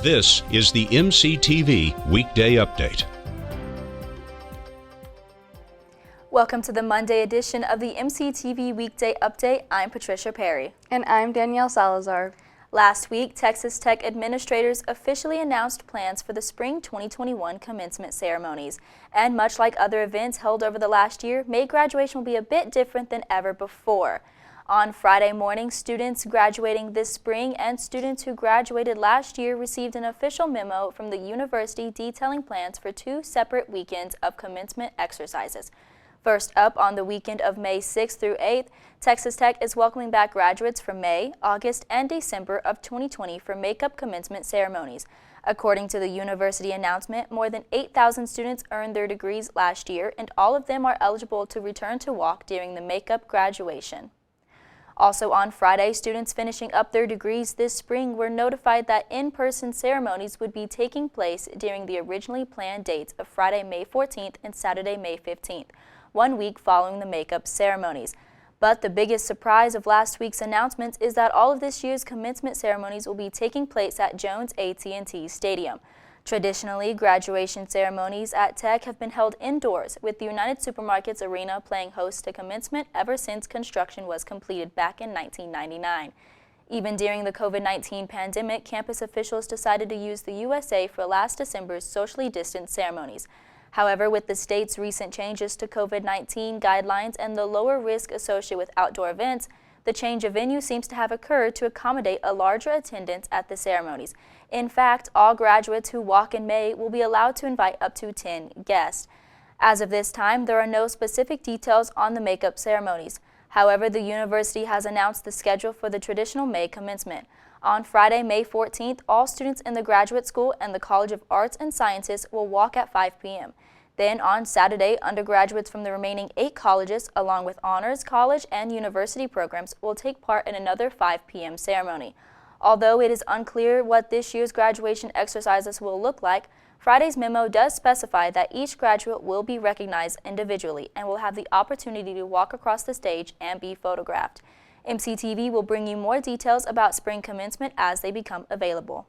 This is the MCTV Weekday Update. Welcome to the Monday edition of the MCTV Weekday Update. I'm Patricia Perry. And I'm Danielle Salazar. Last week, Texas Tech administrators officially announced plans for the spring 2021 commencement ceremonies. And much like other events held over the last year, May graduation will be a bit different than ever before. On Friday morning, students graduating this spring and students who graduated last year received an official memo from the university detailing plans for two separate weekends of commencement exercises. First up, on the weekend of May 6th through 8th, Texas Tech is welcoming back graduates from May, August, and December of 2020 for makeup commencement ceremonies. According to the university announcement, more than 8,000 students earned their degrees last year, and all of them are eligible to return to walk during the makeup graduation. Also on Friday, students finishing up their degrees this spring were notified that in-person ceremonies would be taking place during the originally planned dates of Friday, May 14th and Saturday, May 15th. 1 week following the makeup ceremonies. But the biggest surprise of last week's announcements is that all of this year's commencement ceremonies will be taking place at Jones AT&T Stadium. Traditionally, graduation ceremonies at Tech have been held indoors, with the United Supermarkets Arena playing host to commencement ever since construction was completed back in 1999. Even during the COVID-19 pandemic, campus officials decided to use the USA for last December's socially distanced ceremonies. However, with the state's recent changes to COVID-19 guidelines and the lower risk associated with outdoor events, the change of venue seems to have occurred to accommodate a larger attendance at the ceremonies. In fact, all graduates who walk in May will be allowed to invite up to 10 guests. As of this time, there are no specific details on the makeup ceremonies. However, the university has announced the schedule for the traditional May commencement. On Friday, May 14th, all students in the Graduate School and the College of Arts and Sciences will walk at 5 p.m. Then on Saturday, undergraduates from the remaining 8 colleges, along with honors, college, and university programs, will take part in another 5 p.m. ceremony. Although it is unclear what this year's graduation exercises will look like, Friday's memo does specify that each graduate will be recognized individually and will have the opportunity to walk across the stage and be photographed. MCTV will bring you more details about spring commencement as they become available.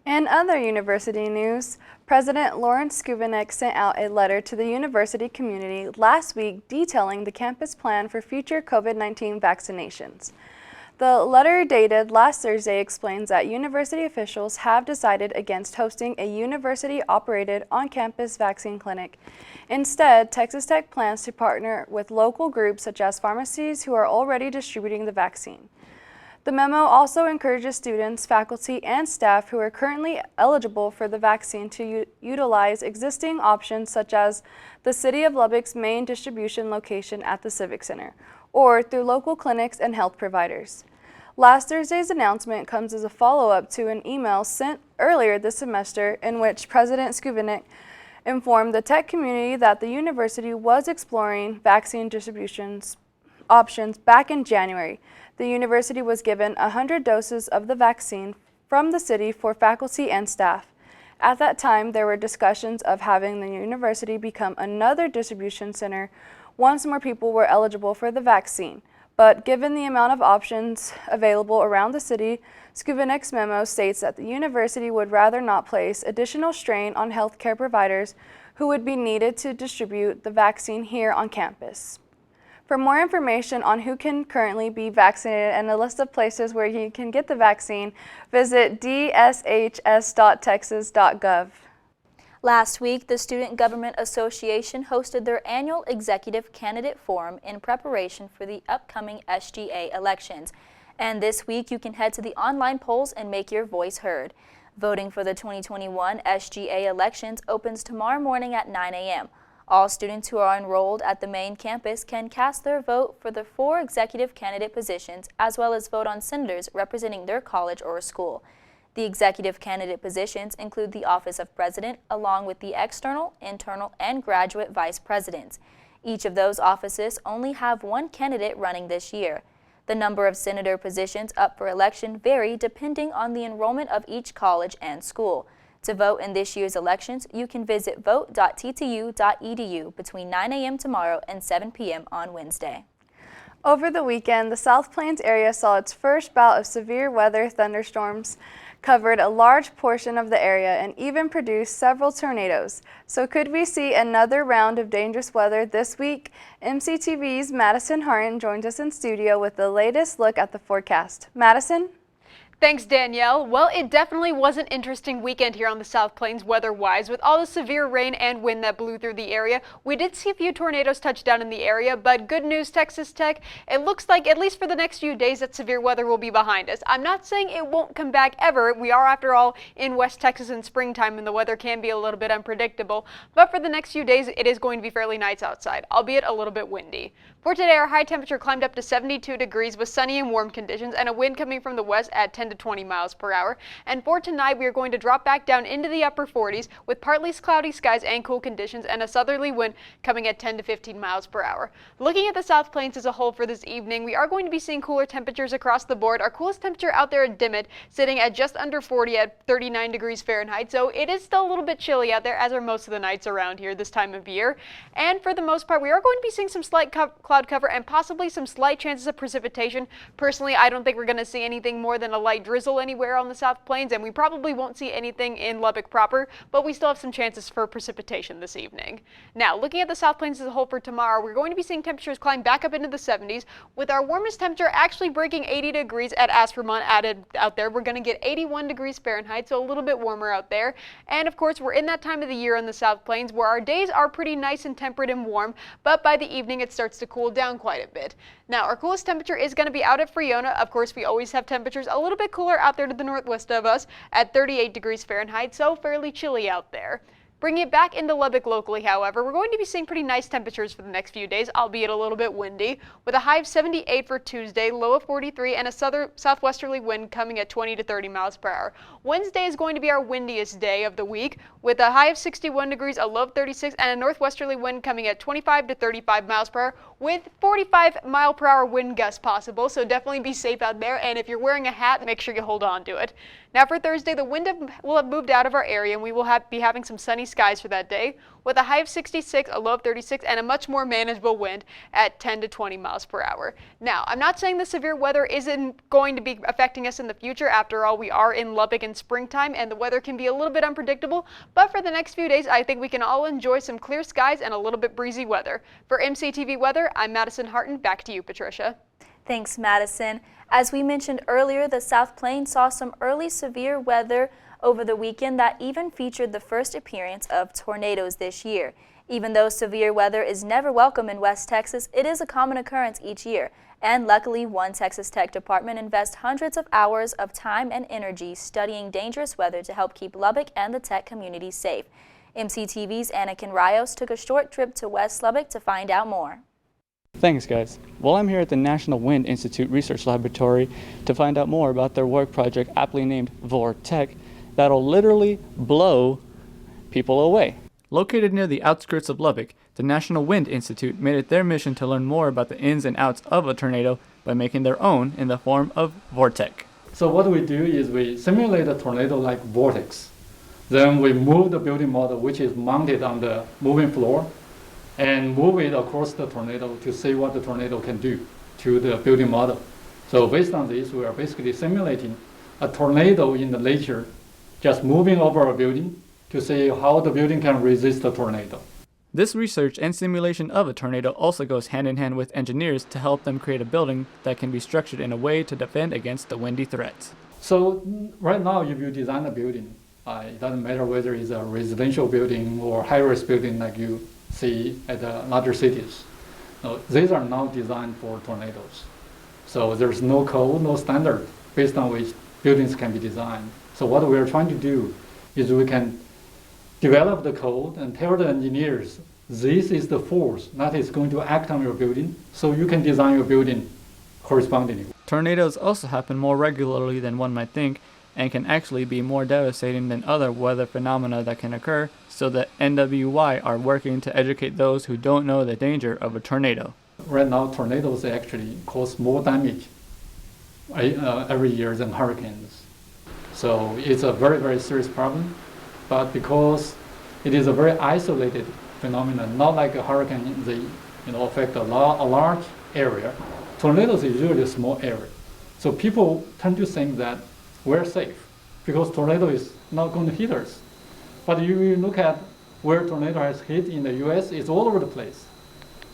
In other university news, President Lawrence Skubinek sent out a letter to the university community last week detailing the campus plan for future COVID-19 vaccinations. The letter dated last Thursday explains that university officials have decided against hosting a university-operated on-campus vaccine clinic. Instead, Texas Tech plans to partner with local groups such as pharmacies who are already distributing the vaccine. The memo also encourages students, faculty, and staff who are currently eligible for the vaccine to utilize existing options such as the City of Lubbock's main distribution location at the Civic Center, or through local clinics and health providers. Last Thursday's announcement comes as a follow-up to an email sent earlier this semester in which President Skubinek informed the Tech community that the university was exploring vaccine distribution options back in January. The university was given 100 doses of the vaccine from the city for faculty and staff. At that time, there were discussions of having the university become another distribution center once more people were eligible for the vaccine. But given the amount of options available around the city, Skubinek's memo states that the university would rather not place additional strain on healthcare providers who would be needed to distribute the vaccine here on campus. For more information on who can currently be vaccinated and a list of places where you can get the vaccine, visit dshs.texas.gov. Last week, the Student Government Association hosted their annual Executive Candidate Forum in preparation for the upcoming SGA elections. And this week, you can head to the online polls and make your voice heard. Voting for the 2021 SGA elections opens tomorrow morning at 9 a.m. All students who are enrolled at the main campus can cast their vote for the 4 executive candidate positions, as well as vote on senators representing their college or school. The executive candidate positions include the office of president, along with the external, internal, and graduate vice presidents. Each of those offices only have 1 candidate running this year. The number of senator positions up for election vary depending on the enrollment of each college and school. To vote in this year's elections, you can visit vote.ttu.edu between 9 a.m. tomorrow and 7 p.m. on Wednesday. Over the weekend, the South Plains area saw its first bout of severe weather. Thunderstorms covered a large portion of the area and even produced several tornadoes. So could we see another round of dangerous weather this week? MCTV's Madison Hartin joins us in studio with the latest look at the forecast. Madison? Thanks, Danielle. Well, it definitely was an interesting weekend here on the South Plains weather-wise. With all the severe rain and wind that blew through the area, we did see a few tornadoes touch down in the area, but good news, Texas Tech, it looks like, at least for the next few days, that severe weather will be behind us. I'm not saying it won't come back ever. We are, after all, in West Texas in springtime, and the weather can be a little bit unpredictable, but for the next few days, it is going to be fairly nice outside, albeit a little bit windy. For today, our high temperature climbed up to 72 degrees with sunny and warm conditions and a wind coming from the west at 10 to 20 miles per hour. And for tonight, we are going to drop back down into the upper 40s with partly cloudy skies and cool conditions and a southerly wind coming at 10 to 15 miles per hour. Looking at the South Plains as a whole for this evening, we are going to be seeing cooler temperatures across the board. Our coolest temperature out there at Dimmitt sitting at just under 40 at 39 degrees Fahrenheit. So it is still a little bit chilly out there, as are most of the nights around here this time of year. And for the most part, we are going to be seeing some slight cloud cover and possibly some slight chances of precipitation. Personally, I don't think we're going to see anything more than a light drizzle anywhere on the South Plains, and we probably won't see anything in Lubbock proper, but we still have some chances for precipitation this evening. Now, looking at the South Plains as a whole for tomorrow, we're going to be seeing temperatures climb back up into the 70s, with our warmest temperature actually breaking 80 degrees at Aspermont added out there. We're going to get 81 degrees Fahrenheit, so a little bit warmer out there. And of course, we're in that time of the year on the South Plains where our days are pretty nice and temperate and warm, but by the evening it starts to cool down quite a bit. Now, our coolest temperature is going to be out at Friona. Of course, we always have temperatures a little bit cooler out there to the northwest of us at 38 degrees Fahrenheit, so fairly chilly out there. Bringing it back into Lubbock locally, however, we're going to be seeing pretty nice temperatures for the next few days, albeit a little bit windy, with a high of 78 for Tuesday, low of 43, and a southwesterly wind coming at 20 to 30 miles per hour. Wednesday is going to be our windiest day of the week, with a high of 61 degrees, a low of 36, and a northwesterly wind coming at 25 to 35 miles per hour, with 45 mile per hour wind gusts possible, so definitely be safe out there, and if you're wearing a hat, make sure you hold on to it. Now for Thursday, the wind will have moved out of our area, and we will be having some sunny skies for that day, with a high of 66, a low of 36, and a much more manageable wind at 10 to 20 miles per hour. Now, I'm not saying the severe weather isn't going to be affecting us in the future. After all, we are in Lubbock in springtime, and the weather can be a little bit unpredictable, but for the next few days, I think we can all enjoy some clear skies and a little bit breezy weather. For MCTV Weather, I'm Madison Hartin. Back to you, Patricia. Thanks, Madison. As we mentioned earlier, the South Plains saw some early severe weather over the weekend that even featured the first appearance of tornadoes this year. Even though severe weather is never welcome in West Texas, it is a common occurrence each year. And luckily, one Texas Tech department invests hundreds of hours of time and energy studying dangerous weather to help keep Lubbock and the Tech community safe. MCTV's Anakin Rios took a short trip to West Lubbock to find out more. Thanks, guys. Well, I'm here at the National Wind Institute Research Laboratory to find out more about their work project aptly named VorTech that'll literally blow people away. Located near the outskirts of Lubbock, the National Wind Institute made it their mission to learn more about the ins and outs of a tornado by making their own in the form of VorTech. So what we do is we simulate a tornado-like vortex. Then we move the building model, which is mounted on the moving floor, and move it across the tornado to see what the tornado can do to the building model. So based on this, we are basically simulating a tornado in the nature, just moving over a building to see how the building can resist a tornado. This research and simulation of a tornado also goes hand in hand with engineers to help them create a building that can be structured in a way to defend against the windy threats. So right now, if you design a building, it doesn't matter whether it's a residential building or high-rise building like you see at the larger cities. No, these are now designed for tornadoes. So there's no code, no standard based on which buildings can be designed. So what we are trying to do is we can develop the code and tell the engineers this is the force that is going to act on your building, so you can design your building correspondingly. Tornadoes also happen more regularly than one might think, and can actually be more devastating than other weather phenomena that can occur, so the NWY are working to educate those who don't know the danger of a tornado. Right now, tornadoes actually cause more damage every year than hurricanes. So it's a very, very serious problem, but because it is a very isolated phenomenon, not like a hurricane, they affect a large area, tornadoes is usually a small area. So people tend to think that we're safe because tornado is not going to hit us. But you look at where tornado has hit in the US, it's all over the place.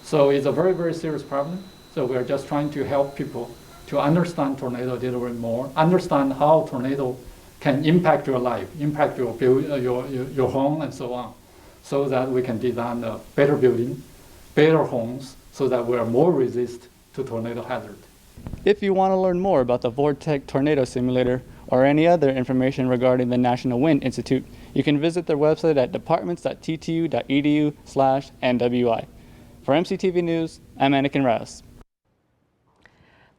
So it's a very, very serious problem. So we're just trying to help people to understand tornado a little bit more, understand how tornado can impact your life, impact your home and so on, so that we can design a better building, better homes, so that we are more resistant to tornado hazard. If you want to learn more about the VorTech Tornado Simulator or any other information regarding the National Wind Institute, you can visit their website at departments.ttu.edu/NWI. For MCTV News, I'm Anakin Rouse.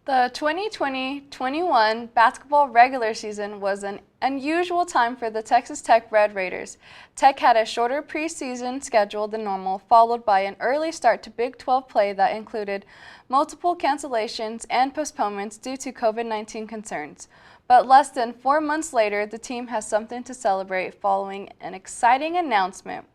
The 2020-21 basketball regular season was an unusual time for the Texas Tech Red Raiders. Tech had a shorter preseason schedule than normal, followed by an early start to Big 12 play that included multiple cancellations and postponements due to COVID-19 concerns. But less than 4 months later, the team has something to celebrate following an exciting announcement.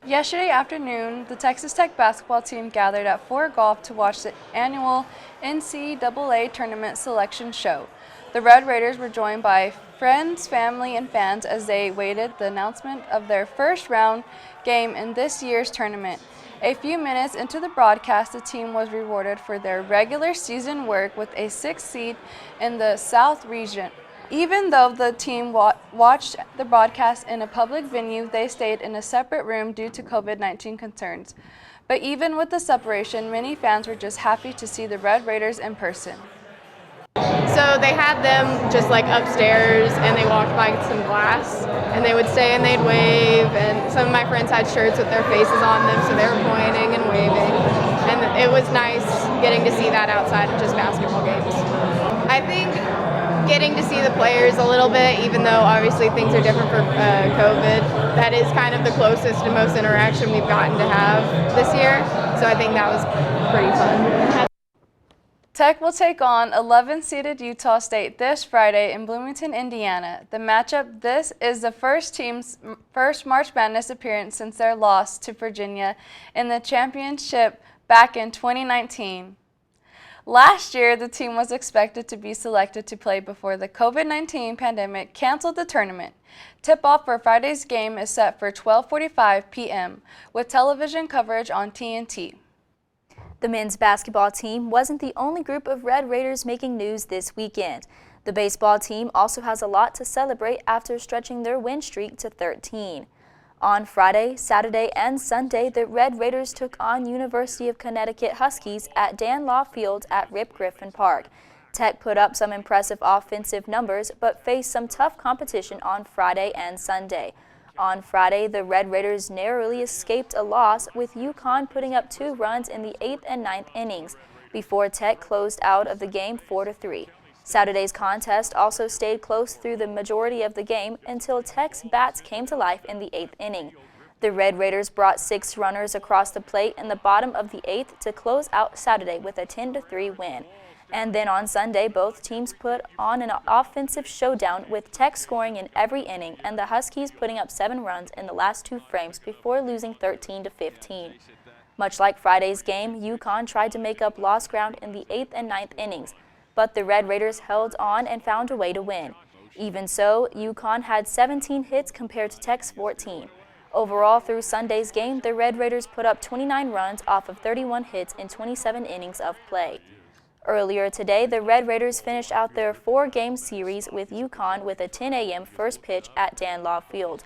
Yesterday afternoon, the Texas Tech basketball team gathered at Fort Golf to watch the annual NCAA tournament selection show. The Red Raiders were joined by friends, family, and fans as they awaited the announcement of their first round game in this year's tournament. A few minutes into the broadcast, the team was rewarded for their regular season work with a 6th seed in the South region. Even though the team watched the broadcast in a public venue, they stayed in a separate room due to COVID-19 concerns. But even with the separation, many fans were just happy to see the Red Raiders in person. So they had them just like upstairs, and they walked by some glass, and they would stay and they'd wave, and some of my friends had shirts with their faces on them, so they were pointing and waving, and it was nice getting to see that outside of just basketball games. I think getting to see the players a little bit, even though obviously things are different for COVID, that is kind of the closest and most interaction we've gotten to have this year, so I think that was pretty fun. Tech will take on 11-seeded Utah State this Friday in Bloomington, Indiana. The matchup, this is the team's first March Madness appearance since their loss to Virginia in the championship back in 2019. Last year, the team was expected to be selected to play before the COVID-19 pandemic canceled the tournament. Tip-off for Friday's game is set for 12:45 p.m. with television coverage on TNT. The men's basketball team wasn't the only group of Red Raiders making news this weekend. The baseball team also has a lot to celebrate after stretching their win streak to 13. On Friday, Saturday, and Sunday, the Red Raiders took on University of Connecticut Huskies at Dan Law Field at Rip Griffin Park. Tech put up some impressive offensive numbers, but faced some tough competition on Friday and Sunday. On Friday, the Red Raiders narrowly escaped a loss, with UConn putting up 2 runs in the 8th and 9th innings, before Tech closed out of the game 4-3. Saturday's contest also stayed close through the majority of the game until Tech's bats came to life in the 8th inning. The Red Raiders brought 6 runners across the plate in the bottom of the 8th to close out Saturday with a 10-3 win. And then on Sunday, both teams put on an offensive showdown, with Tech scoring in every inning and the Huskies putting up 7 runs in the last 2 frames before losing 13-15. Much like Friday's game, UConn tried to make up lost ground in the 8th and 9th innings, but the Red Raiders held on and found a way to win. Even so, UConn had 17 hits compared to Tech's 14. Overall, through Sunday's game, the Red Raiders put up 29 runs off of 31 hits in 27 innings of play. Earlier today, the Red Raiders finished out their 4-game series with UConn with a 10 a.m. first pitch at Dan Law Field.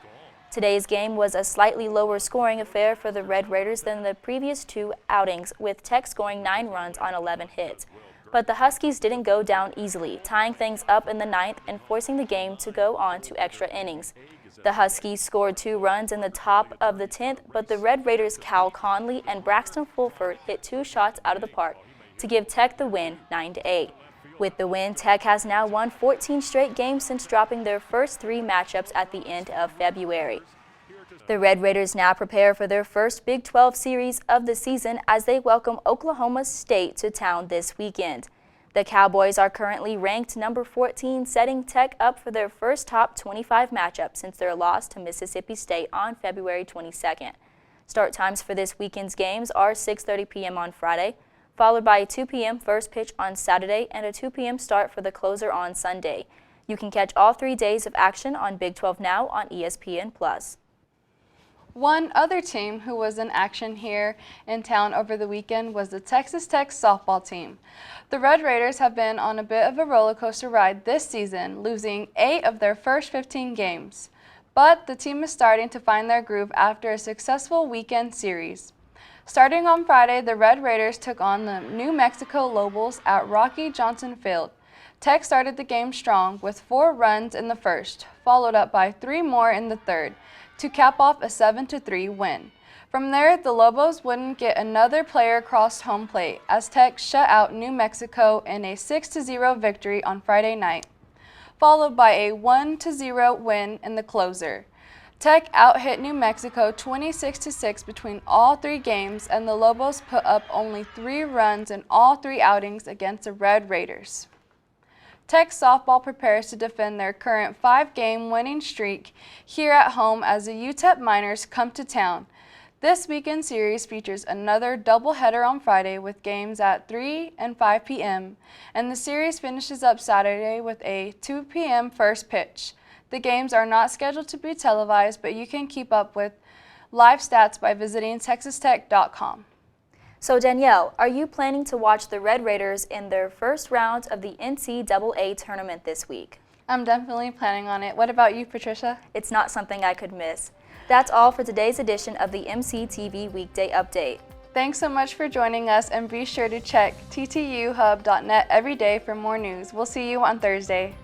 Today's game was a slightly lower scoring affair for the Red Raiders than the previous 2 outings, with Tech scoring 9 runs on 11 hits. But the Huskies didn't go down easily, tying things up in the 9th and forcing the game to go on to extra innings. The Huskies scored 2 runs in the top of the 10th, but the Red Raiders' Cal Conley and Braxton Fulford hit 2 shots out of the park to give Tech the win 9-8. With the win, Tech has now won 14 straight games since dropping their first 3 matchups at the end of February. The Red Raiders now prepare for their first Big 12 series of the season as they welcome Oklahoma State to town this weekend. The Cowboys are currently ranked number 14, setting Tech up for their first top 25 matchup since their loss to Mississippi State on February 22nd. Start times for this weekend's games are 6:30 p.m. on Friday, followed by a 2 p.m. first pitch on Saturday and a 2 p.m. start for the closer on Sunday. You can catch all 3 days of action on Big 12 Now on ESPN+. One other team who was in action here in town over the weekend was the Texas Tech softball team. The Red Raiders have been on a bit of a roller coaster ride this season, losing 8 of their first 15 games. But the team is starting to find their groove after a successful weekend series. Starting on Friday, the Red Raiders took on the New Mexico Lobos at Rocky Johnson Field. Tech started the game strong with 4 runs in the first, followed up by 3 more in the third, to cap off a 7-3 win. From there, the Lobos wouldn't get another player across home plate as Tech shut out New Mexico in a 6-0 victory on Friday night, followed by a 1-0 win in the closer. Tech out-hit New Mexico 26-6 between all 3 games, and the Lobos put up only 3 runs in all 3 outings against the Red Raiders. Tech softball prepares to defend their current 5-game winning streak here at home as the UTEP Miners come to town. This weekend series features another doubleheader on Friday with games at 3 and 5 p.m., and the series finishes up Saturday with a 2 p.m. first pitch. The games are not scheduled to be televised, but you can keep up with live stats by visiting texastech.com. So Danielle, are you planning to watch the Red Raiders in their first round of the NCAA tournament this week? I'm definitely planning on it. What about you, Patricia? It's not something I could miss. That's all for today's edition of the MCTV Weekday Update. Thanks so much for joining us, and be sure to check ttuhub.net every day for more news. We'll see you on Thursday.